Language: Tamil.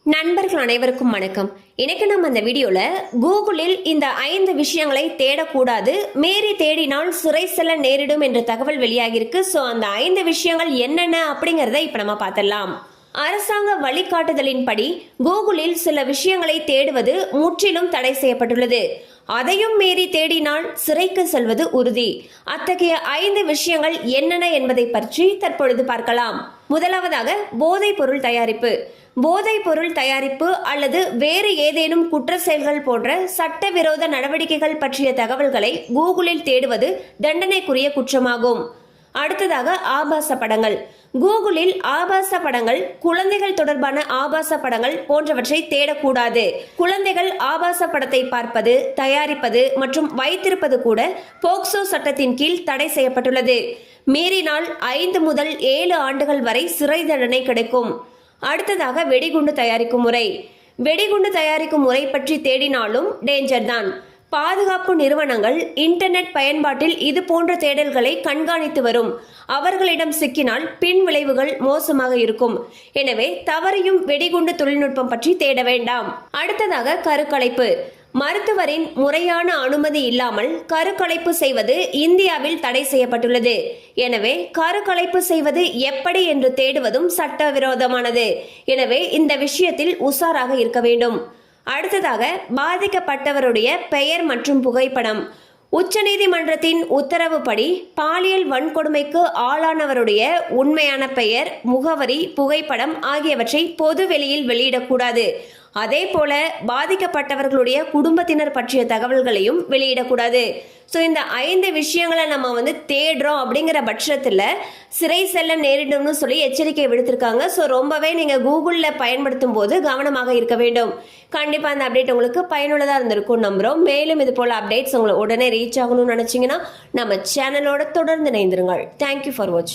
நண்பர்கள் அனைவருக்கும் வணக்கம். இன்னைக்கு நம்ம இந்த வீடியோல கூகுளில் இந்த 5 விஷயங்களை தேடக்கூடாது, மீறி தேடினால் சிறை செல்ல நேரிடும் என்ற தகவல் வெளியாகிருக்கு. ஸோ அந்த 5 விஷயங்கள் என்னென்ன அப்படிங்கறத இப்ப நம்ம பார்த்துடலாம். அரசாங்க வழிகாட்டுதலின்படி கூகுளில் சில விஷயங்களை தேடுவது முற்றிலும் தடை செய்யப்பட்டுள்ளது. அதையும் மீறி தேடினால் சிறைக்கு செல்வது உறுதி. அத்தகைய 5 விஷயங்கள் என்னென்ன என்பதை பற்றி தற்பொழுது பார்க்கலாம். முதலாவதாக போதைப் பொருள் தயாரிப்பு. போதைப் பொருள் தயாரிப்பு அல்லது வேறு ஏதேனும் குற்ற செயல்கள் போன்ற சட்டவிரோத நடவடிக்கைகள் பற்றிய தகவல்களை கூகுளில் தேடுவது தண்டனைக்குரிய குற்றமாகும். அடுத்ததாக ஆபாச படங்கள். கூகுளில் ஆபாச படங்கள், குழந்தைகள் தொடர்பான ஆபாச படங்கள் போன்றவற்றை தேடக்கூடாது. குழந்தைகள் ஆபாச படத்தை பார்ப்பது, தயாரிப்பது மற்றும் வைத்திருப்பது கூட போக்சோ சட்டத்தின் கீழ் தடை செய்யப்பட்டுள்ளது. மீறினால் 5 முதல் 7 ஆண்டுகள் வரை சிறை தண்டனை கிடைக்கும். அடுத்ததாக வெடிகுண்டு தயாரிக்கும் முறை. வெடிகுண்டு தயாரிக்கும் முறை பற்றி தேடினாலும் டேஞ்சர் தான். பாதுகாப்பு நிறுவனங்கள் இன்டர்நெட் பயன்பாட்டில் இது போன்ற தேடல்களை கண்காணித்து வரும். அவர்களிடம் சிக்கினால் பின் விளைவுகள் மோசமாக இருக்கும். எனவே தவறையும் வெடிகுண்டு தொழில்நுட்பம் பற்றி தேட வேண்டாம். அடுத்ததாக கருக்கலைப்பு. மருத்துவரின் முறையான அனுமதி இல்லாமல் கருக்கலைப்பு செய்வது இந்தியாவில் தடை செய்யப்பட்டுள்ளது. எனவே கருக்கலைப்பு செய்வது எப்படி என்று தேடுவதும் சட்டவிரோதமானது. எனவே இந்த விஷயத்தில் உஷாராக இருக்க வேண்டும். அடுத்ததாக பாதிக்கப்பட்டவருடைய பெயர் மற்றும் புகைப்படம். உச்சநீதிமன்றத்தின் உத்தரவுப்படி பாலியல் வன்கொடுமைக்கு ஆளானவருடைய உண்மையான பெயர், முகவரி, புகைப்படம் ஆகியவற்றை பொது வெளியில் வெளியிடக்கூடாது. அதே போல பாதிக்கப்பட்டவர்களுடைய குடும்பத்தினர் பற்றிய தகவல்களையும் வெளியிடக்கூடாது. ஸோ இந்த 5 விஷயங்களை நம்ம தேடுறோம் அப்படிங்கிற பட்சத்தில் சிறை செல்ல நேரிடும்னு சொல்லி எச்சரிக்கை விடுத்திருக்காங்க. ஸோ ரொம்பவே நீங்கள் கூகுளில் பயன்படுத்தும் போது கவனமாக இருக்க வேண்டும். கண்டிப்பாக அந்த அப்டேட் உங்களுக்கு பயனுள்ளதாக இருந்திருக்கும் நம்புகிறோம். மேலும் இது போல் அப்டேட்ஸ் உங்களை உடனே ரீச் ஆகணும்னு நினச்சிங்கன்னா நம்ம சேனலோட தொடர்ந்து இணைந்திருங்கள். தேங்க்யூ ஃபார் வாட்சிங்.